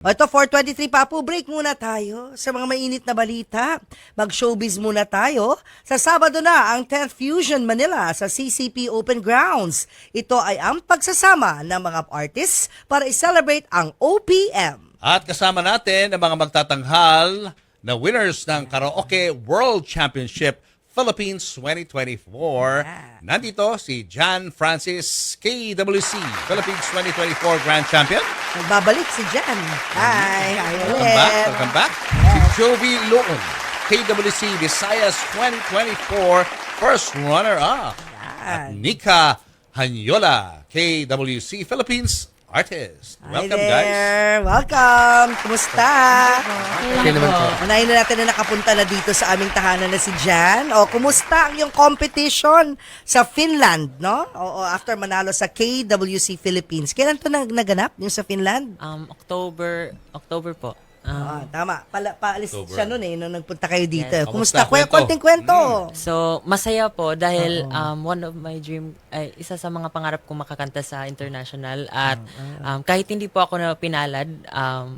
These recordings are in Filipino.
Ito, 4:23 pa po, break muna tayo sa mga mainit na balita. Mag-showbiz muna tayo. Sa Sabado na ang 10th Fusion Manila sa CCP Open Grounds. Ito ay ang pagsasama ng mga artists para i-celebrate ang OPM. At kasama natin ang mga magtatanghal na winners ng Karaoke World Championship Philippines 2024. Nandito si Jan Francis, KWC Philippines 2024 Grand Champion. Nagbabalik si Jan. Hi. Hi ulit. Welcome back. Si Jovi Loon, KWC Visayas 2024 First Runner-Up. At Nika Hanyola, KWC Philippines Artist. Welcome, Hi guys. there. Welcome. Kumusta? Okay naman po. Unahin na natin na nakapunta na dito sa aming tahanan na si Jan. O, kumusta ang iyong competition sa Finland, no? O, after manalo sa KWC Philippines. Kailan to naganap, yung sa Finland? October po. Tama. Paalis October. siya noon nung nagpunta kayo dito. Yes. Kumusta? Kamusta? Kwento. Konting kwento. So, masaya po dahil one of my dream, ay isa sa mga pangarap ko makakanta sa international at kahit hindi po ako na pinalad,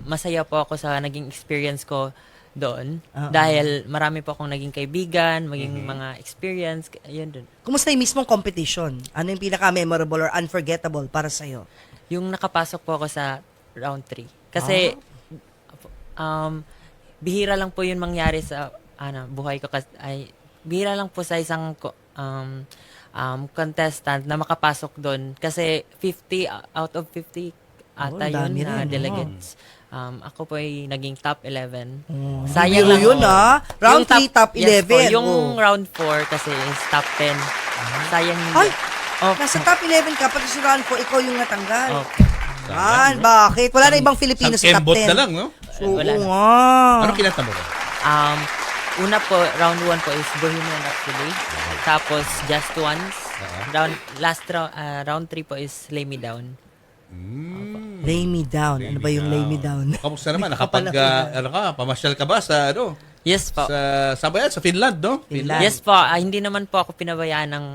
masaya po ako sa naging experience ko doon dahil marami po akong naging kaibigan, maging mga experience, yun doon. Kumusta yung mismong competition? Ano yung pinaka-memorable or unforgettable para sa'yo? Yung nakapasok po ako sa round 3. Kasi bihira lang po yun mangyari sa buhay ko bihira lang po sa isang contestant na makapasok doon kasi 50 out of 50 ata yun dami na rin, delegates. Ako po ay naging top 11. Sayang lang yun, Round 3, top 11. Yes po, yung round 4 kasi is top 10. Sayang Ay! Oh, Nasa top 11 ka, pati sa round 4, ikaw yung natanggal. okay. Bakit? Wala na ibang Filipino sa top Embot 10. na lang, no? Oo Wala na. nga. Anong kinanta mo rin? Una po, round 1 po is Bohemian Rhapsody. Tapos Just Once. Round 3 po is Lay Me Down. Lay me down. Ano ba yung lay me down? Kamusta naman? Pamasyal ka ba sa, Yes po. saan ba yan? Sa Finland, no? Finland. Yes po, hindi naman po ako pinabayaan ng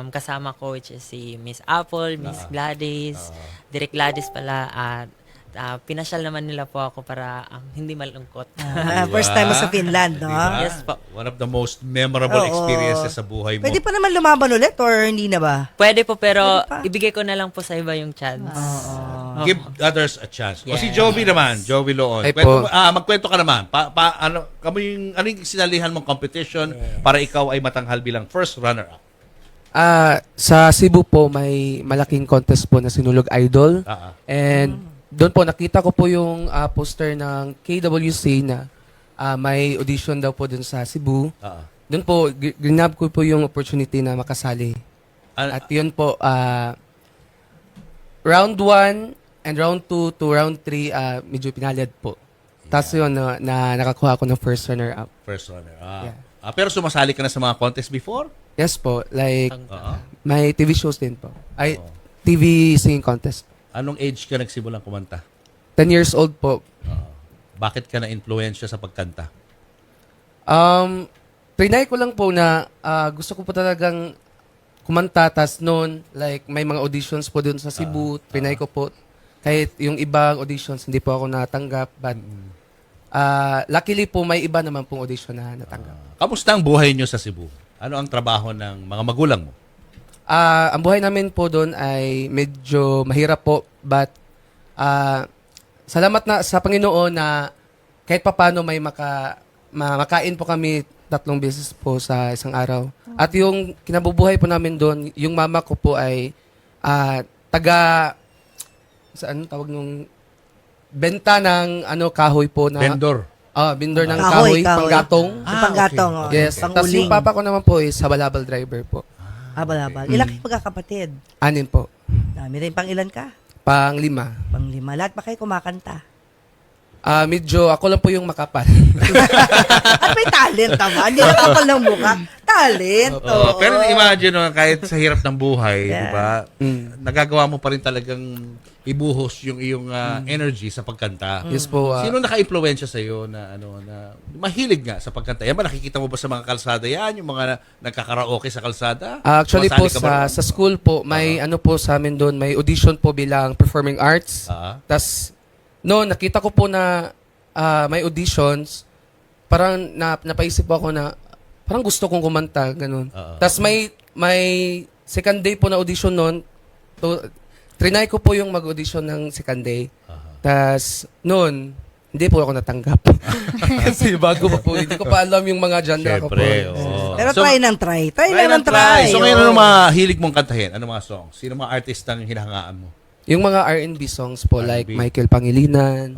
kasama ko which is si Miss Apple, Miss Gladys, Direk Gladys pala at pinasyal naman nila po ako para hindi malungkot. First time mo sa Finland, no? Diba? Yes po. One of the most memorable Oo. experiences sa buhay mo. Pwede pa naman lumaban ulit or hindi na ba? Pwede po pero Pwede pa. ibigay ko na lang po sa iba yung chance. Give others a chance. O si Yes. Jovi naman, Jovi Loon. Ay Kwento po. magkwento ka naman. Ano yung sinalihan mong competition para ikaw ay matanghal bilang first runner-up? Sa Cebu po, may malaking contest po na Sinulog Idol. And doon po, nakita ko po yung poster ng KWC na may audition daw po doon sa Cebu. Doon po, grinab ko po yung opportunity na makasali. At yun po, round 1 and round 2 to round 3, medyo pinalad po. Tapos yun, na nakakuha ako ng first runner-up. First runner-up. Yeah. Pero sumasali ka na sa mga contest before? Yes po, like, Oo. may TV shows din po. TV singing contest. Anong age ka nagsimulang kumanta? 10 years old po. Bakit ka na-influensya sa pagkanta? Trinay ko lang po na gusto ko po talagang kumanta. Tas noon, like, may mga auditions po doon sa Cebu. Trinay ko po. Kahit yung ibang auditions, hindi po ako natanggap. But, luckily po, may iba naman pong audition na natanggap. Kamusta ang buhay nyo sa Cebu? Ano ang trabaho ng mga magulang mo? Ang buhay namin po doon ay medyo mahirap po. But, salamat na sa Panginoon na kahit papano may makain po kami 3 beses po sa isang araw. At yung kinabubuhay po namin doon, yung mama ko po ay saan tawag nung benta ng kahoy po na Vendor. vendor ng Kahoy. kahoy, panggatong. Yung panggatong. Yes. Tapos yung papa ko naman po is balabal driver po. Balabal. Ilan kayo magkakapatid? 6 po. Dami rin. Pang ilan ka? Pang 5. Pang 5. Lahat ba kayo kumakanta? Medyo ako lang po yung makapal. At may talent naman. Hindi na kapal ng mukha. Talent. Oo. Pero imagine, kahit sa hirap ng buhay, Yeah. di ba? Nagagawa mo pa rin talagang ibuhos yung iyong energy sa pagkanta. Yes po. Sino naka-impluwensya sa iyo na mahilig nga sa pagkanta? Yan ba nakikita mo ba sa mga kalsada yan, yung mga nagkakaraoke sa kalsada? Actually po, Sumasali ka ba sa school po, may po sa amin doon, may audition po bilang performing arts. doon? Tas no, nakita ko po na may auditions, parang napaisip po ako na parang gusto kong kumanta, ganun. Tapos may second day po na audition noon. Trinay ko po yung mag-audition ng second day. Tapos noon, hindi po ako natanggap. Kasi bago pa po, hindi ko pa alam yung mga genre ko po. Siyempre, oo. Pero So, try ng try. Try try lang ng ng try. try. So ngayon, Oo. ano mga hilig mong kantahin? Ano mga songs? Sino mga artist ang hinahangaan mo? Yung mga R&B songs po, like R&B. Michael Pangilinan,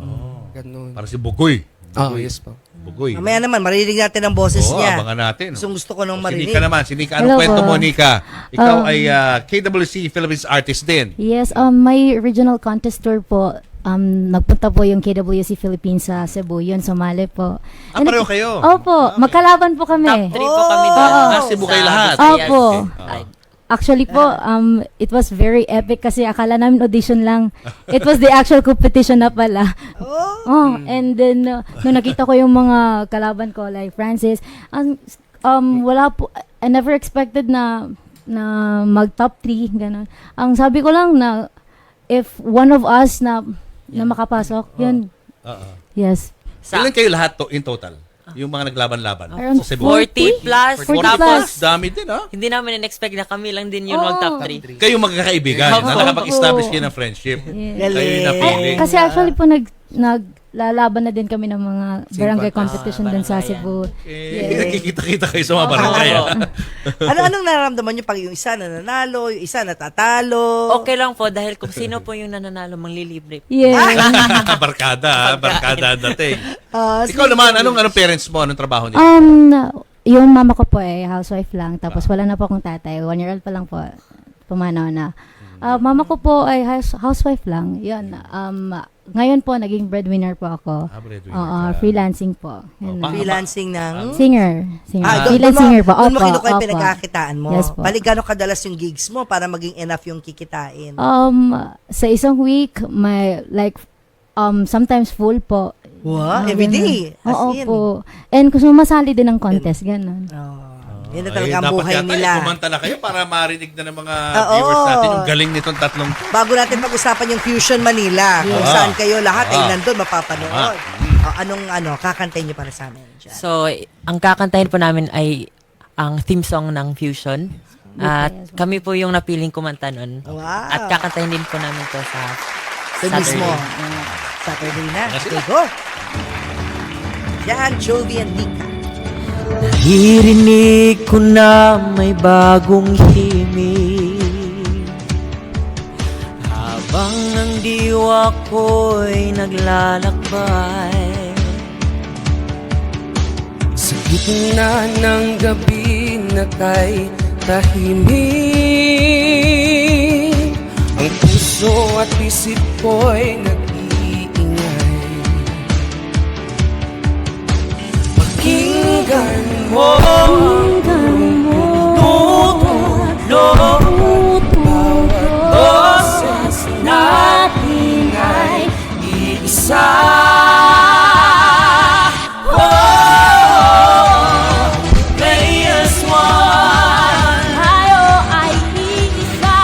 ganun. Para si Bugoy. Yes po. Bugoy. Mamaya naman, marinig natin ang boses Oo, niya. abangan natin. Gusto ko nung Si marinig. Nika naman. Si Nika, Hello anong kwento po. mo, Nika? Ikaw ay KWC Philippines artist din. Yes, may regional contest tour po. Nagpunta po yung KWC Philippines sa Cebu. Yun, sumali po. Pareho kayo? Opo, magkalaban po kami. Top 3 po kami doon. Oo. Cebu kayo lahat? Opo. Ay, Actually po, it was very epic kasi akala namin audition lang. It was the actual competition na pala. Oh, and then, nung nakita ko yung mga kalaban ko, like Francis, wala po, I never expected na mag top 3, ganun. Ang sabi ko lang na, if one of us na makapasok, yun, yes. Ilan kayo lahat in total? Yung mga naglaban-laban? Around Sa Cebu? 40 plus. 40 Tapos, plus. Dami din, ha? hindi namin in-expect na kami lang din yun mag-top 3. Kayo magkakaibigan Opo. na nakapag-establish kayo ng friendship. Yeah. Kayo yung napili. Kasi actually po naglalaban na din kami ng mga barangay contest. competition dun sa Barangay. Cebu. Nakikita-kita kayo sa mga barangay. Oo. Anong nararamdaman niyo pag yung isa nananalo, yung isa natatalo? Okay lang po dahil kung sino po yung nananalo manglilibre. Yeah. Barkada dating. Ah, Ikaw naman, anong parents mo? Anong trabaho niyo? Yung mama ko po housewife lang. Tapos wala na po akong tatay. 1-year-old pa lang po. Pumanaw na. Mama ko po ay housewife lang. Yun. Ngayon po, naging breadwinner po ako. Breadwinner Oo, ka. freelancing po. Yun pa- na. freelancing ng... Singer. doon Freelance mo- singer po. doon mo Opo, kinukuha yung opo. pinagkakitaan mo. Yes po. Bali, gano'ng kadalas yung gigs mo para maging enough yung kikitain? Sa isang week, sometimes full po. Wow, everyday. As Oo in. po. And kung sumasali din ng contest, ganun. Yan na talaga ang buhay nila. Kumanta na kayo para marinig na ng mga Oo. viewers natin yung galing nitong tatlong. Bago natin pag-usapan yung Fusion Manila, kung saan kayo lahat ay nandun, mapapanood. Anong kakantay niyo para sa amin dyan? So, ang kakantahin po namin ay ang theme song ng Fusion. At kami po yung napiling kumanta nun. Wow. At kakantahin din po namin to sa Ito mismo. Saturday na. Okay, go. Yan, Jovi and Nika. Naririnig ko na may bagong himig habang ang diwa ko'y naglalakbay. Sa gitna ng gabi na kay tahimik, ang puso at isip ko'y nag-iingay. Pakinggan mo boses natin ay iisa. Play as one. Tayo ay iisa.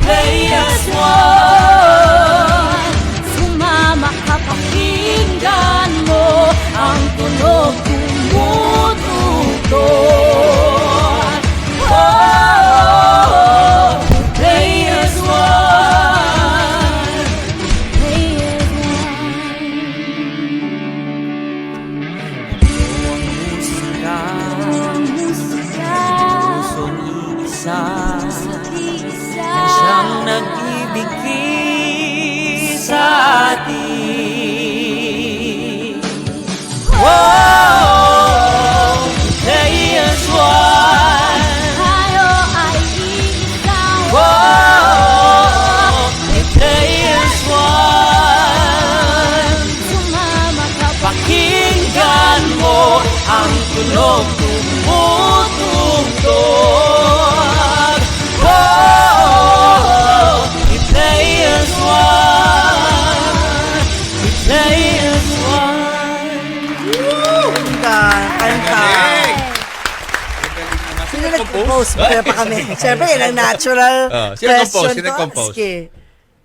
Play as one. Sumama ka, pakinggan mo ang tunog tumutugon. Play as one. Play as one. Ang musika, Pusong iisa. iisa. Siyang nag-ibig sa atin. Whoa! Play as one. Tayo ay iisa. Whoa! Play as one. Sumama ka, Pakinggan mo ang tunog tumutugtog. Oh, we play as one. We play as one. Kanta. Sino nag-compose? Kaya pa kami. Siyempre, yan ang natural Sino nag-compose? question Sino to nag-compose? ask eh.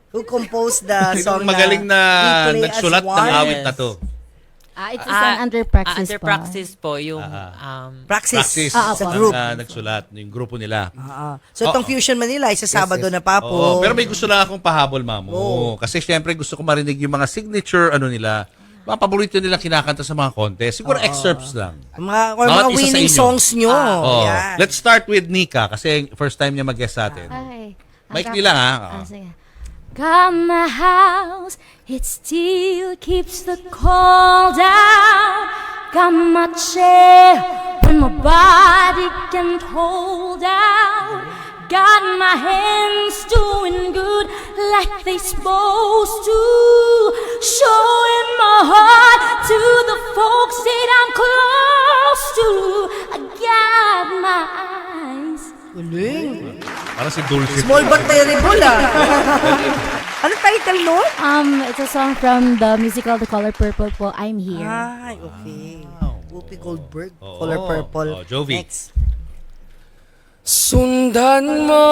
Who composed the song Magaling na We Play as nagsulat ng One? awit na to. It was an under practice under po. practice po yung Praxis. Practice Sa Opo. group. nagsulat, yung grupo nila. So itong Fusion Manila ay sa Sabado na pa po. Oo, pero may gusto lang akong pahabol, Mamo. Oo. Kasi syempre gusto ko marinig yung mga signature nila, mga paborito nilang kinakanta sa mga contest. Siguro excerpts lang. Mga Bawat isa sa winning inyo. songs nyo. Oh, Yan. let's start with Nika kasi first time niya mag-guest sa atin. Okay. Mike lang ha. Sige. Got my house, it still keeps the cold out. Got my chair when my body can't hold out. Got my hands doing good like they supposed to. Showing my heart to the folks that I'm close to. I got my eyes. Galing. Parang si Dulce. Small but terrible Ano title no? It's a song from the musical The Color Purple po, I'm Here. Ay, okay. Whoopi Goldberg, Oo. Color Purple. Oh, Jovi. Next. Sundan mo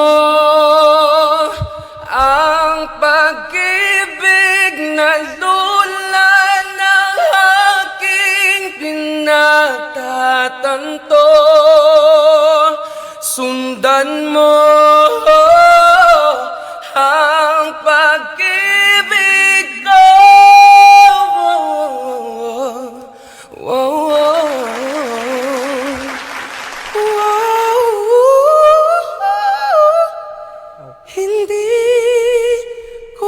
ang pag-ibig na lula ng aking pinagtatanto. Sundan mo ang pag-ibig ko. Hindi ko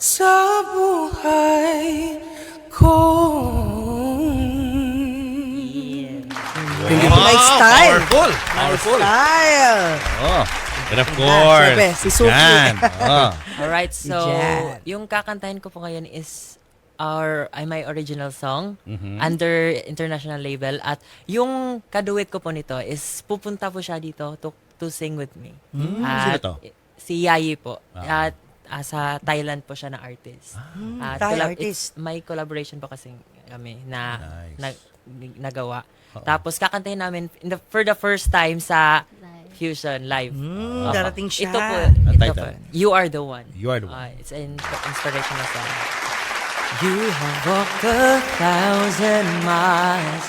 sa buhay ko. Nice style. Powerful. Nice Powerful. style. Oh. And of course. Siyempre, si Suki. Yan. Oh. Alright, so Jan. yung kakantahin ko po ngayon is my original song Mm-hmm. under international label at yung kaduet ko po nito is pupunta po siya dito to sing with me. Sino to? Si Yayi po. At sa Thailand po siya na artist. At Thai it's artist. may collaboration po kasi kami na Nice. nagawa. Tapos kakantahin namin for the first time sa Fusion live. Darating siya. Ito po. Ang Ito title? po. You Are the One. You Are the One. It's an inspirational song. You have walked 1,000 miles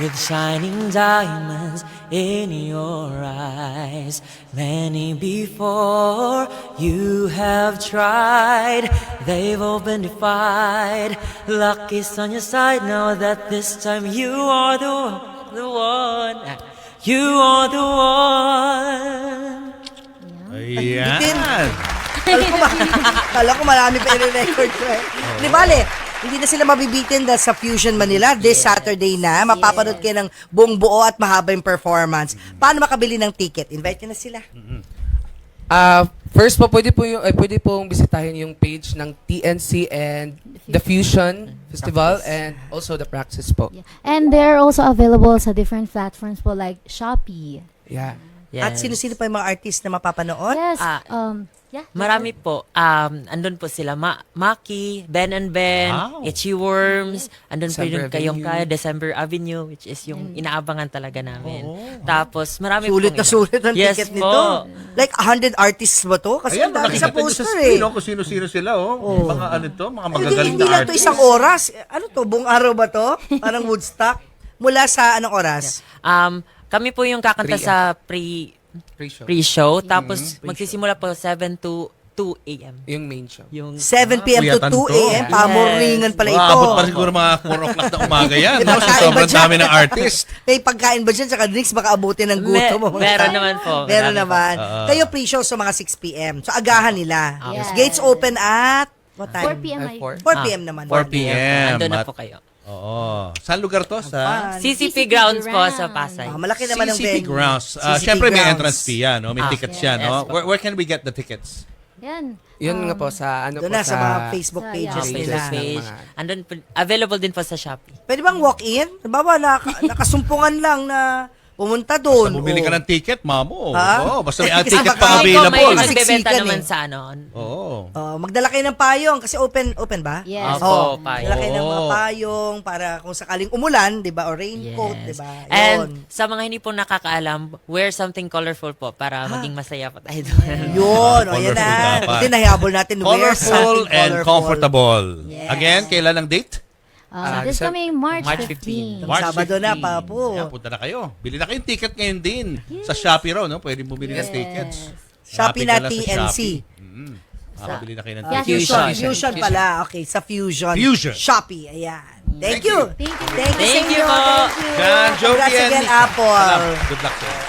with shining diamonds in your eyes. Many before you have tried, they've all been defied. Luck is on your side now that this time you are the one. You are the one. Ayan. Kala ko marami pa i-record ko eh. Di bale, hindi na sila mabibitin dahil sa Fusion Manila this Saturday na. Mapapanood kayo ng buong buo at mahaba yung performance. Paano makabili ng ticket? Invite nyo na sila. First po, pwede pong bisitahin yung page ng TNC and the Fusion Festival and also the Praxis po. Yeah. And they're also available sa different platforms po like Shopee. Yeah. At sino-sino pa yung mga artist na mapapanood? Yes. Yeah. Marami po. Andun po sila. Maki, Ben and Ben, Wow. Itchy Worms, andun po December yung kayong Avenue. kaya, December Avenue, which is yung inaabangan talaga namin. Tapos, marami Sulit na pong sulit ang Yes ticket po. nito. Like 100 artists ba to? Kasi Ayan, ang dami sa nakikita nyo poster screen, eh. kung sino-sino sila, Mga ano to, mga Hindi, magagaling hindi na lang to artist. isang oras. Ano to? Buong araw ba to? Parang Woodstock? Mula sa anong oras? Kami po yung kakanta sa Pre-show. pre-show. Tapos, magsisimula po 7 to 2 a.m. Yung main show. Yung 7 p.m. to Puyatan 2 to. a.m. Pamorningan pala ito. Abot pa siguro mga 4 o'clock na umaga yan. May No? Sa pagkain ba sobrang dyan? dami ng artist. May pagkain ba dyan? Tsaka drinks, baka abutin ng gutom mo. meron naman po. Meron Marami po. naman. Kayo pre-show sa mga 6 p.m. So, agahan nila. Yes. Gates open at what 4 time? p.m. Ay, ay- 4 p.m. naman. 4 p.m. Andun na At- po kayo. Oo. Saan lugar to? Sa CCP Grounds po sa Pasay. Malaki naman ang CCP venue. Grounds. CCP Siyempre may Grounds. entrance fee yan. No? May tickets yan. yes No? po. Where can we get the tickets? Yan. Yun nga po sa ano Doon po na sa mga Facebook sa- pages yeah, nila. Facebook page. Andun po, available din po sa Shopee. Pwede bang walk-in? Halimbawa, nakasumpungan lang na pumunta Basta doon. bumili ka ng ticket, mamo. Ha? Oo, basta may Kasi ticket baka pang Hindi ko may available. nagbebenta Siksikan naman eh. sa ano. Oo. Magdala kayo ng payong kasi open ba? Yes. Opo, Oh, payong. magdala kayo ng mga Oo. payong para kung sakaling umulan, 'di ba? O raincoat, Yes. 'di ba? And sa mga hindi po nakakaalam, wear something colorful po para maging masaya po tayo doon. Yun, o yan Colorful na. dapat. Buti nahihabol natin. Wear Colorful something and colorful. comfortable. Yes. Again, kailan ang date? This coming March March 15. Ang Sabado na, Papo. Yan, punta na kayo. Bili na kayong ticket ngayon din. Sa Shopee raw, no? Pwede bumili ng tickets. Shopee Hanapin ka na lang sa TNC. Shopee. Makakabili na kayo ng Yeah, tickets. Fusion. Fusion. Fusion pala. Okay, sa Fusion. Fusion. Shopee. Ayan. Thank you. Thank you. Thank you, Thank you Senyor. po. Thank you. Jan, Joey, Congrats and again, Lisa. Apple. Salamat. Good luck sa'yo.